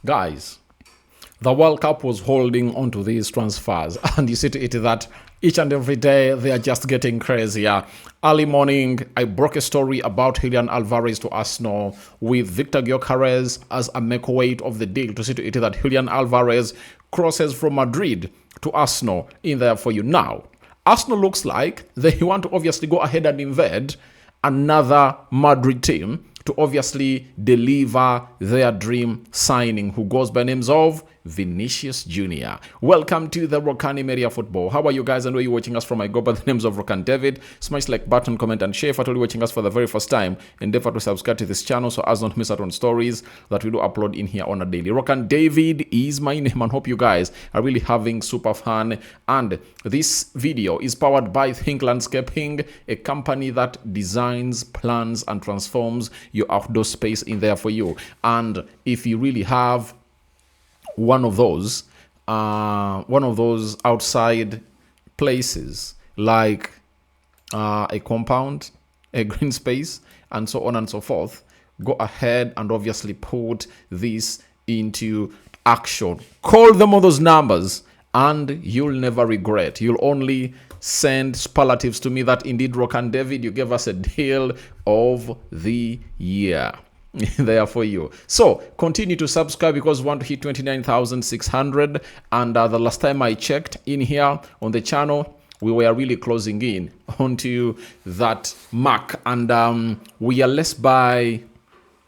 Guys, the World Cup was holding on to these transfers, and you see to it that each and every day they are just getting crazier. Early morning, I broke a story about Julian Alvarez to Arsenal with Victor Gyökeres as a make-weight of the deal to see to it that Julian Alvarez crosses from Madrid to Arsenal in there for you. Now, Arsenal looks like they want to obviously go ahead and invade another Madrid team to obviously deliver their dream signing, who goes by names of Vinicius Jr. Welcome to the Rokani Media Football. How are you guys, and where are you watching us from? I go by the names of Rokani David. Smash like button, comment, and share. If you're watching us for the very first time, endeavor to subscribe to this channel so as not miss out on stories that we do upload in here on a daily. Rokani David is my name, and hope you guys are really having super fun. And this video is powered by Think Landscaping, a company that designs, plans, and transforms your outdoor space in there for you. And if you really have one of those outside places like a compound, a green space, and so on and so forth, go ahead and obviously put this into action. Call them on those numbers and you'll never regret. You'll only send superlatives to me that indeed, Rokani David, you gave us a deal of the year there for you. So continue to subscribe because we want to hit 29,600, and the last time I checked in here on the channel, we were really closing in onto that mark, and we are less by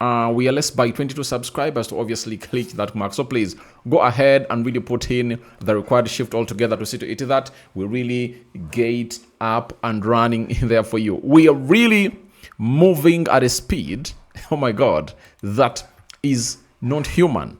22 subscribers to obviously click that mark. So please go ahead and really put in the required shift altogether to see to it that we really get up and running in there for you. We are really moving at a speed, oh my god, that is not human.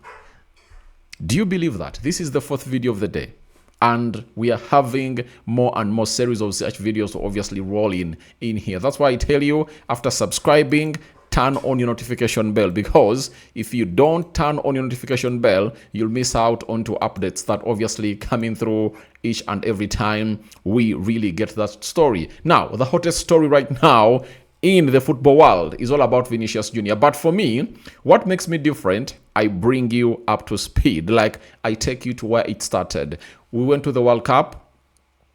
Do you believe that? This is the fourth video of the day, and we are having more and more series of such videos to obviously roll in here. That's why I tell you, after subscribing, turn on your notification bell, because if you don't turn on your notification bell, you'll miss out onto updates that obviously coming through each and every time we really get that story. Now, the hottest story right now in the football world is all about Vinicius Jr. But for me, what makes me different, I bring you up to speed. Like, I take you to where it started. We went to the World Cup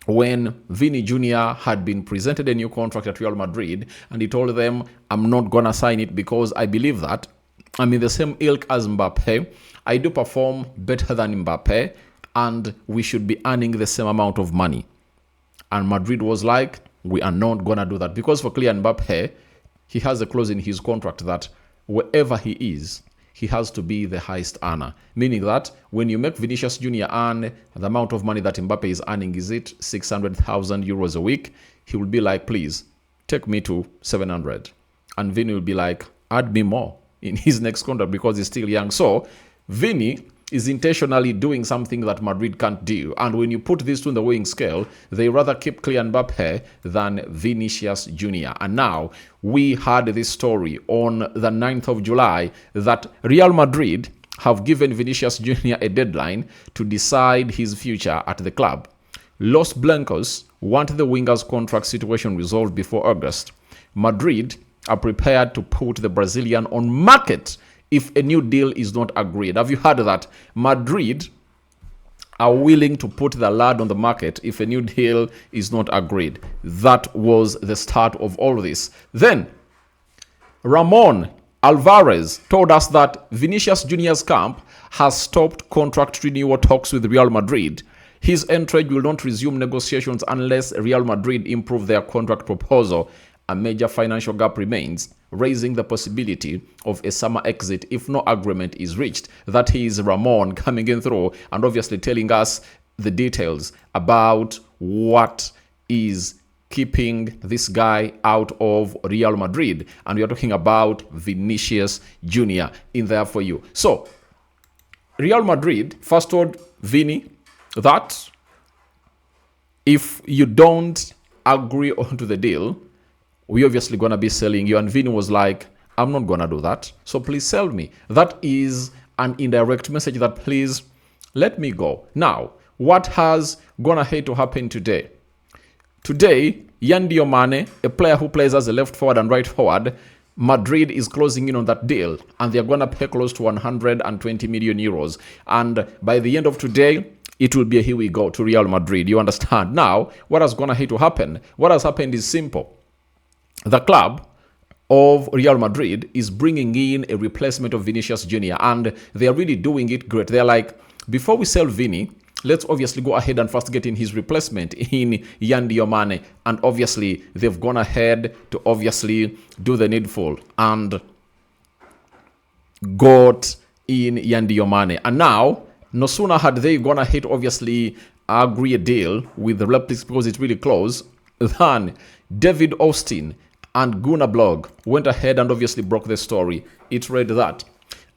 when Vini Jr. had been presented a new contract at Real Madrid, and he told them, I'm not gonna sign it because I believe that I'm in the same ilk as Mbappe. I do perform better than Mbappe, and we should be earning the same amount of money. And Madrid was like, we are not gonna do that, because for Kylian Mbappe, he has a clause in his contract that wherever he is, he has to be the highest earner. Meaning that when you make Vinicius Jr. earn the amount of money that Mbappe is earning, is it 600,000 euros a week? He will be like, please, take me to 700. And Vini will be like, add me more in his next contract because he's still young. So Vini is intentionally doing something that Madrid can't do. And when you put these two in the weighing scale, they rather keep Kylian Mbappe than Vinicius Jr. And now we had this story on the 9th of July that Real Madrid have given Vinicius Jr. a deadline to decide his future at the club. Los Blancos want the winger's contract situation resolved before August. Madrid are prepared to put the Brazilian on market if a new deal is not agreed. Have you heard that? Madrid are willing to put the lad on the market if a new deal is not agreed. That was the start of all this. Then, Ramon Alvarez told us that Vinicius Jr.'s camp has stopped contract renewal talks with Real Madrid. His entourage will not resume negotiations unless Real Madrid improve their contract proposal. A major financial gap remains, raising the possibility of a summer exit if no agreement is reached. That is Ramon coming in through and obviously telling us the details about what is keeping this guy out of Real Madrid. And we are talking about Vinicius Jr. in there for you. So, Real Madrid first told Vini that if you don't agree onto the deal, we obviously gonna be selling you. And Vini was like, I'm not gonna do that, so please sell me. That is an indirect message that please let me go. Now, what has gonna hate to happen today? Today, Yandio Mane, a player who plays as a left forward and right forward, Madrid is closing in on that deal, and they're going to pay close to 120 million euros. And by the end of today, it will be a here we go to Real Madrid. You understand? Now, what is going to happen? What has happened is simple. The club of Real Madrid is bringing in a replacement of Vinicius Jr. and they are really doing it great. They're like, before we sell Vini, let's obviously go ahead and first get in his replacement in Yandi Omane. And obviously, they've gone ahead to obviously do the needful and got in Yandi Omane. And now, no sooner had they gone ahead to obviously agree a deal with the replies because it's really close, than David Ornstein and Gunnar Blog went ahead and obviously broke the story. It read that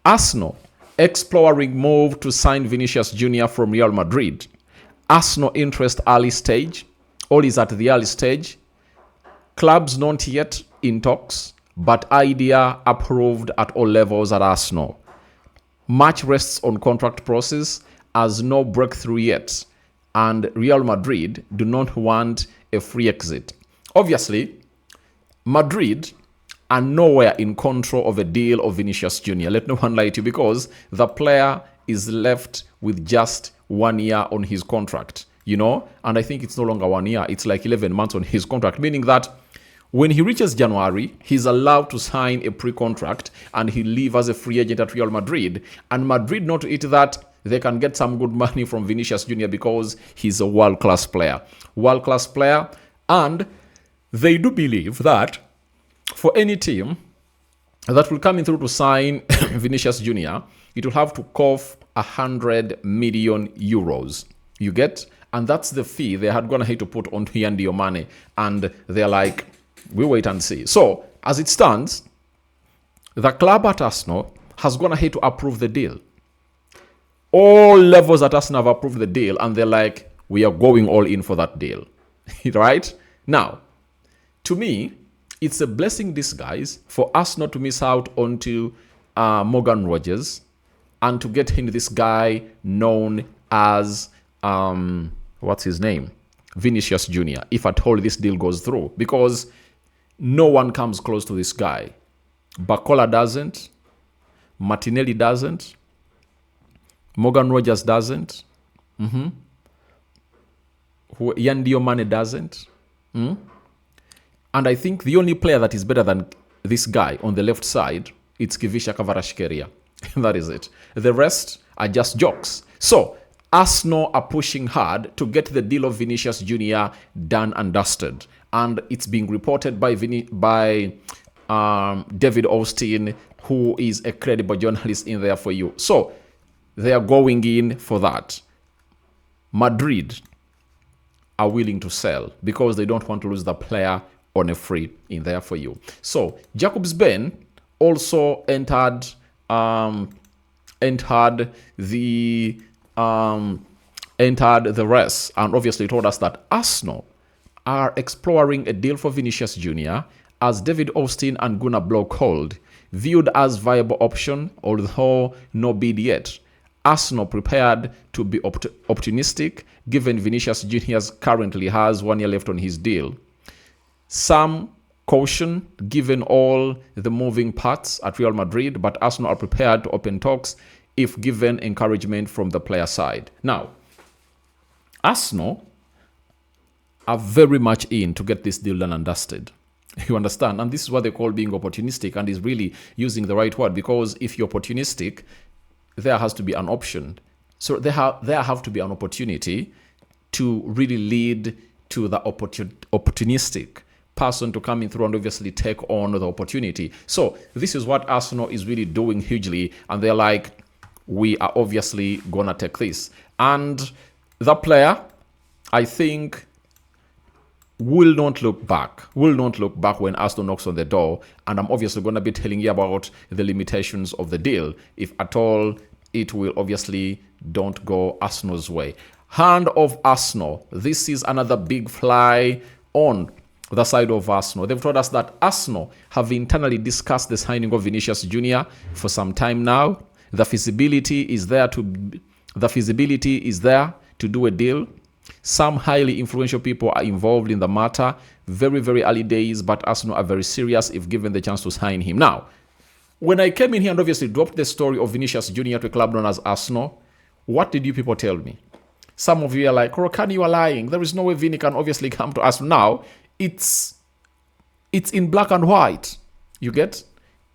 Arsenal exploring move to sign Vinicius Jr. from Real Madrid. Arsenal interest early stage. All is at the early stage. Clubs not yet in talks, but idea approved at all levels at Arsenal. Much rests on contract process as no breakthrough yet, and Real Madrid do not want a free exit. Obviously, Madrid are nowhere in control of a deal of Vinicius Jr. Let no one lie to you, because the player is left with just 1 year on his contract, you know, and I think it's no longer 1 year, it's like 11 months on his contract, meaning that when he reaches January, he's allowed to sign a pre-contract and he'll leave as a free agent at Real Madrid. And Madrid not to eat that, they can get some good money from Vinicius Jr. because he's a world-class player. World-class player. And they do believe that for any team that will come in through to sign Vinicius Jr., it will have to cough 100 million euros. You get? And that's the fee they had gone ahead to put on Yandi Omane. And they're like, we wait and see. So, as it stands, the club at Arsenal has gone ahead to approve the deal. All levels at Arsenal have approved the deal, and they're like, we are going all in for that deal. Right? Now, to me, it's a blessing in disguise for us not to miss out onto Morgan Rogers and to get in this guy known as, what's his name? Vinicius Jr., if at all this deal goes through. Because no one comes close to this guy. Bacola doesn't. Martinelli doesn't. Morgan Rogers doesn't. Yandi Omane doesn't. And I think the only player that is better than this guy on the left side, it's Kivisha Kvaratskhelia. That is it. The rest are just jokes. So, Arsenal are pushing hard to get the deal of Vinicius Jr. done and dusted. And it's being reported by David Ornstein, who is a credible journalist in there for you. So, they are going in for that. Madrid are willing to sell because they don't want to lose the player on a free in there for you. So, Jacobs Ben also entered the race and obviously told us that Arsenal are exploring a deal for Vinicius Jr. as David Ornstein and Gunnar Blog called, viewed as viable option, although no bid yet. Arsenal prepared to be optimistic given Vinicius Jr. currently has 1 year left on his deal. Some caution given all the moving parts at Real Madrid, but Arsenal are prepared to open talks if given encouragement from the player side. Now, Arsenal are very much in to get this deal done and dusted. You understand? And this is what they call being opportunistic, and is really using the right word, because if you're opportunistic, there has to be an option. So there have to be an opportunity to really lead to the opportunistic person to come in through and obviously take on the opportunity. So this is what Arsenal is really doing hugely, and they're like, we are obviously gonna take this. And the player, I think, will not look back when Arsenal knocks on the door. And I'm obviously going to be telling you about the limitations of the deal, if at all it will obviously don't go Arsenal's way. Hand of Arsenal. This is another big fly on the side of Arsenal. They've told us that Arsenal have internally discussed the signing of Vinicius Jr. for some time now. The feasibility is there to do a deal. Some highly influential people are involved in the matter. Very, very early days, but Arsenal are very serious if given the chance to sign him. Now, when I came in here and obviously dropped the story of Vinicius Jr. to a club known as Arsenal, what did you people tell me? Some of you are like, Rokani, you are lying. There is no way Vini can obviously come to Arsenal. Now, it's in black and white. You get?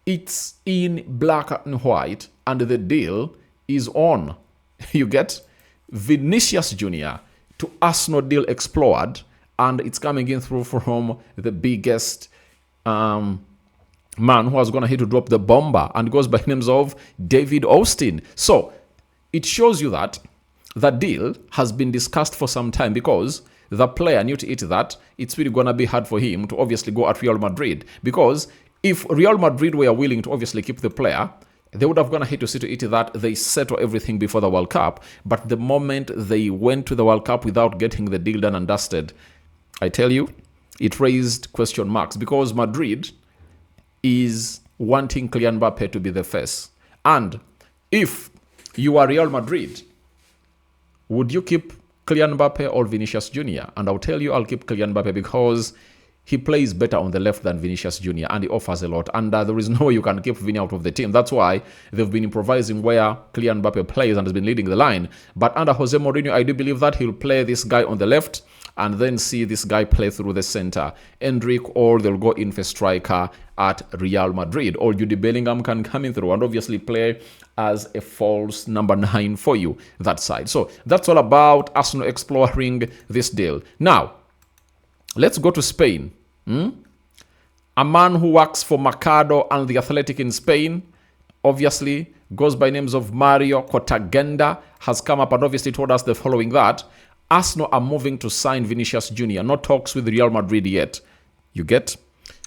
It's in black and white, and the deal is on. You get? Vinicius Jr. to Arsenal deal explored, and it's coming in through from the biggest man who was going to hit to drop the BOMBA, and goes by names of David Ornstein. So it shows you that the deal has been discussed for some time, because the player knew to it that it's really going to be hard for him to obviously go at Real Madrid, because if Real Madrid were willing to obviously keep the player, they would have gone ahead to see to it that they settle everything before the World Cup. But the moment they went to the World Cup without getting the deal done and dusted, I tell you, it raised question marks, because Madrid is wanting Kylian Mbappe to be the face. And if you are Real Madrid, would you keep Kylian Mbappe or Vinicius Jr.? And I'll tell you, I'll keep Kylian Mbappe, because he plays better on the left than Vinicius Jr. and he offers a lot. And there is no way you can keep Vini out of the team. That's why they've been improvising where Kylian Mbappe plays and has been leading the line. But under Jose Mourinho, I do believe that he'll play this guy on the left and then see this guy play through the center. Endrick, or they'll go in for striker at Real Madrid. Or Jude Bellingham can come in through and obviously play as a false number 9 for you, that side. So that's all about Arsenal exploring this deal. Now, let's go to Spain. A man who works for Mercado and the Athletic in Spain, obviously goes by names of Mario Cotagenda, has come up and obviously told us the following: that Arsenal are moving to sign Vinicius Jr. No talks with Real Madrid yet. You get?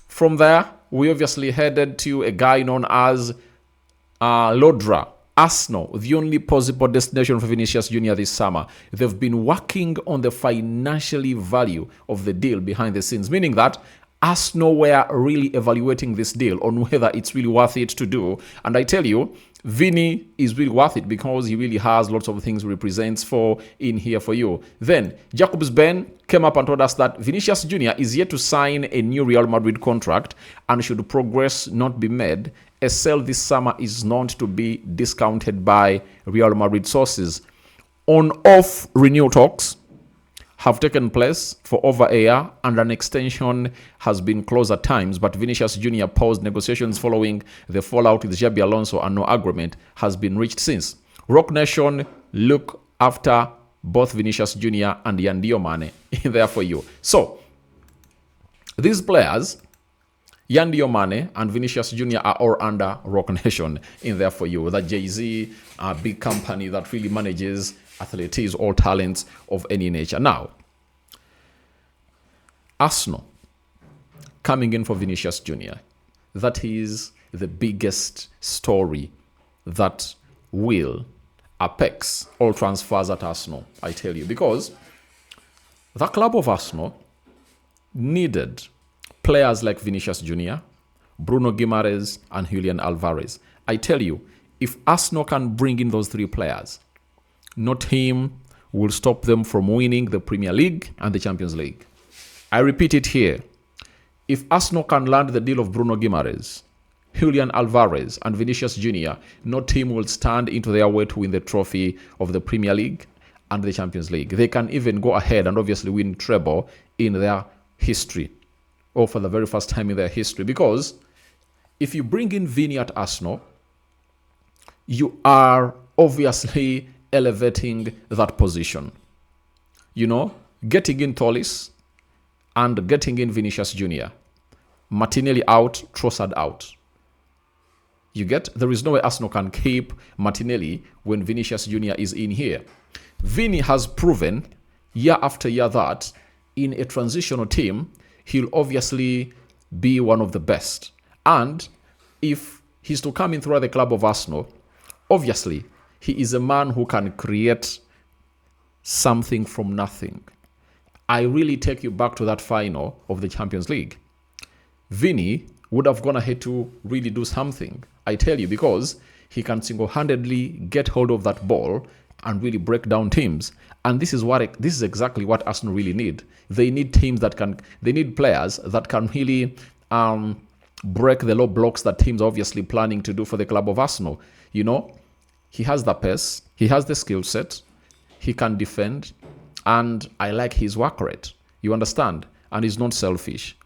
From there, we obviously headed to a guy known as Lodra. Arsenal, the only possible destination for Vinicius Jr. this summer. They've been working on the financial value of the deal behind the scenes, meaning that Arsenal were really evaluating this deal on whether it's really worth it to do. And I tell you, Vini is really worth it, because he really has lots of things he represents for in here for you. Then Jacobs Ben came up and told us that Vinicius Jr. is yet to sign a new Real Madrid contract, and should progress not be made, a sale this summer is known to be discounted by Real Madrid sources. On-off renewal talks have taken place for over a year, and an extension has been closed at times, but Vinicius Jr. paused negotiations following the fallout with Xabi Alonso, and no agreement has been reached since. Rock Nation look after both Vinicius Jr. and Yandio Mane in there for you. So, these players, Yandio Mane and Vinicius Jr. are all under Rock Nation in there for you. That Jay-Z, a big company that really manages athletes, all talents of any nature. Now, Arsenal coming in for Vinicius Jr. That is the biggest story that will apex all transfers at Arsenal, I tell you, because the club of Arsenal needed players like Vinicius Jr., Bruno Guimaraes, and Julian Alvarez. I tell you, if Arsenal can bring in those three players, no team will stop them from winning the Premier League and the Champions League. I repeat it here. If Arsenal can land the deal of Bruno Guimaraes, Julian Alvarez, and Vinicius Jr., no team will stand into their way to win the trophy of the Premier League and the Champions League. They can even go ahead and obviously win treble in their history, or for the very first time in their history. Because if you bring in Vini at Arsenal, you are obviously elevating that position. You know, getting in Tollis and getting in Vinicius Jr. Martinelli out, Trossard out. You get? There is no way Arsenal can keep Martinelli when Vinicius Jr. is in here. Vini has proven year after year that in a transitional team, he'll obviously be one of the best. And if he's to come in through the club of Arsenal, obviously, he is a man who can create something from nothing. I really take you back to that final of the Champions League. Vini would have gone ahead to really do something, I tell you, because he can single-handedly get hold of that ball and really break down teams. And this is exactly what Arsenal really need. They need they need players that can really break the low blocks that teams are obviously planning to do for the club of Arsenal. You know, he has the pace, he has the skill set, he can defend, and I like his work rate. You understand? And he's not selfish.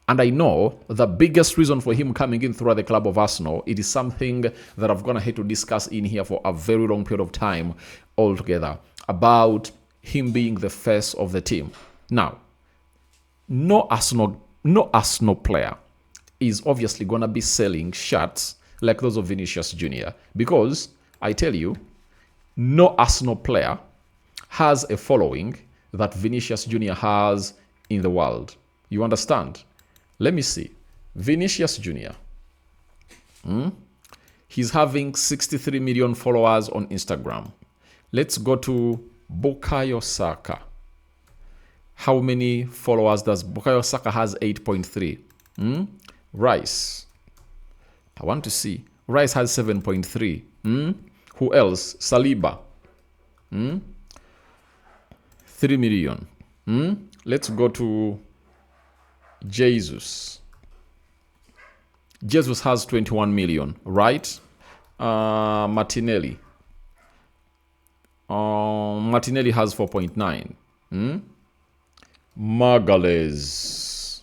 And I know the biggest reason for him coming in through the club of Arsenal, it is something that I've gone ahead to discuss in here for a very long period of time altogether, about him being the face of the team. Now, no Arsenal player is obviously going to be selling shirts like those of Vinicius Jr. Because, I tell you, no Arsenal player has a following that Vinicius Jr. has in the world. You understand? Let me see. Vinicius Jr. He's having 63 million followers on Instagram. Let's go to Bukayo Saka. How many followers does Bukayo Saka has? 8.3. Rice. I want to see. Rice has 7.3. Who else? Saliba. 3 million. Let's go to Jesus. Jesus has 21 million, right? Martinelli. Martinelli has 4.9. Magalhaes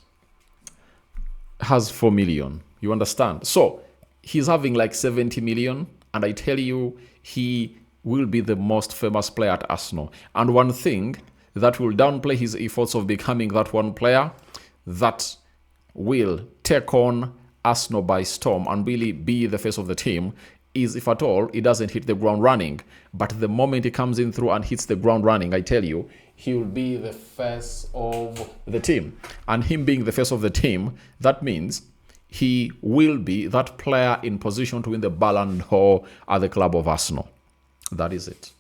has 4 million. You understand? So he's having like 70 million, and I tell you, he will be the most famous player at Arsenal. And one thing that will downplay his efforts of becoming that one player that will take on Arsenal by storm and really be the face of the team is, if at all, he doesn't hit the ground running. But the moment he comes in through and hits the ground running, I tell you, he will be the face of the team. And him being the face of the team, that means he will be that player in position to win the Ballon d'Or at the club of Arsenal. That is it.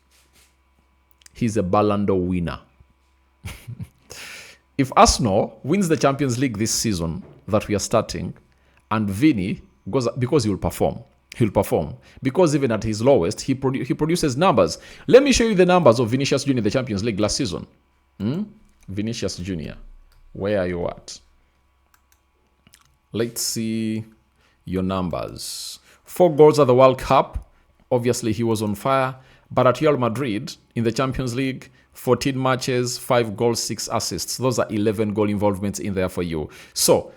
He's a Ballon d'Or winner. If Arsenal wins the Champions League this season that we are starting, and Vini goes, because he'll perform. Because even at his lowest, he produces numbers. Let me show you the numbers of Vinicius Jr. in the Champions League last season. Vinicius Jr. Where are you at? Let's see your numbers. 4 goals at the World Cup. Obviously, he was on fire. But at Real Madrid, in the Champions League, 14 matches, 5 goals, 6 assists. Those are 11 goal involvements in there for you. So,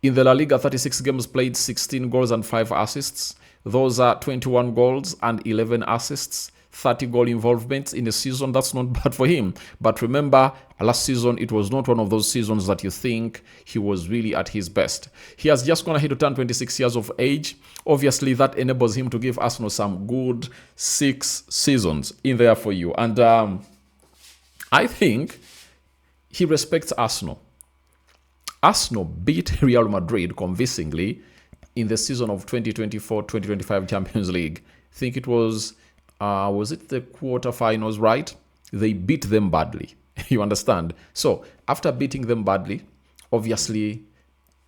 in the La Liga, 36 games played, 16 goals and 5 assists. Those are 21 goals and 11 assists. 30 goal involvements in a season. That's not bad for him. But remember, last season, it was not one of those seasons that you think he was really at his best. He has just gone ahead to turn 26 years of age. Obviously, that enables him to give Arsenal some good 6 seasons in there for you. And I think he respects Arsenal. Arsenal beat Real Madrid convincingly in the season of 2024-2025 Champions League. I think it was it the quarterfinals, right? They beat them badly. You understand? So, after beating them badly, obviously,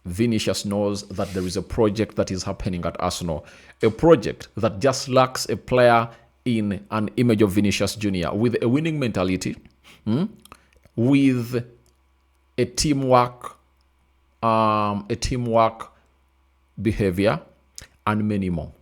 Vinicius knows that there is a project that is happening at Arsenal. A project that just lacks a player in an image of Vinicius Jr. with a winning mentality, with a teamwork behavior, and many more.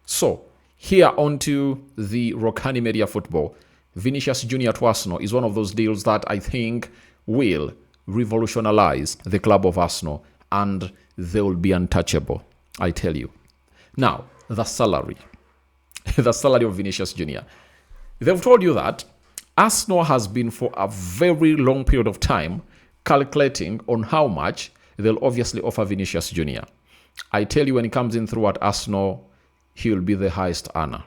So, here onto the Rokani Media Football. Vinicius Jr. to Arsenal is one of those deals that I think will revolutionize the club of Arsenal, and they will be untouchable, I tell you. Now, the salary. The salary of Vinicius Jr. They've told you that Arsenal has been for a very long period of time calculating on how much they'll obviously offer Vinicius Jr. I tell you, when he comes in through at Arsenal, he will be the highest earner.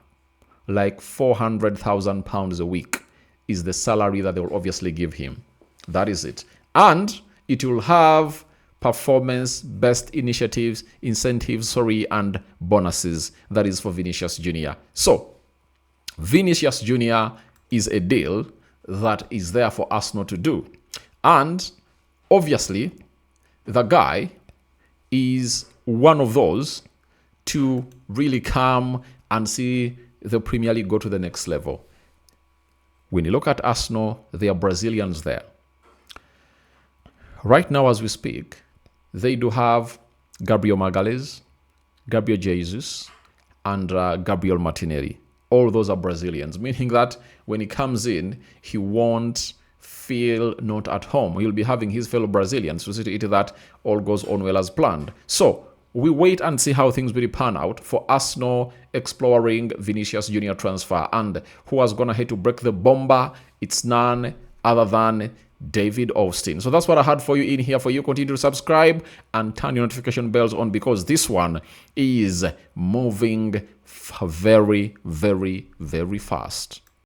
Like £400,000 a week is the salary that they will obviously give him. That is it. And it will have performance-based incentives, and bonuses. That is for Vinicius Jr. So, Vinicius Jr. is a deal that is there for Arsenal to do. And obviously, the guy is one of those to really come and see the Premier League go to the next level. When you look at Arsenal, there are Brazilians there. Right now, as we speak, they do have Gabriel Magalhães, Gabriel Jesus, and Gabriel Martinelli. All those are Brazilians, meaning that when he comes in, he won't feel not at home. He'll be having his fellow Brazilians to see to it that all goes on well as planned. So we wait and see how things will pan out for Arsenal exploring Vinicius Junior transfer. And who has gone ahead to break the BOMBA? It's none other than David Ornstein. So that's what I had for you in here. For you, continue to subscribe and turn your notification bells on, because this one is moving very, very, very fast.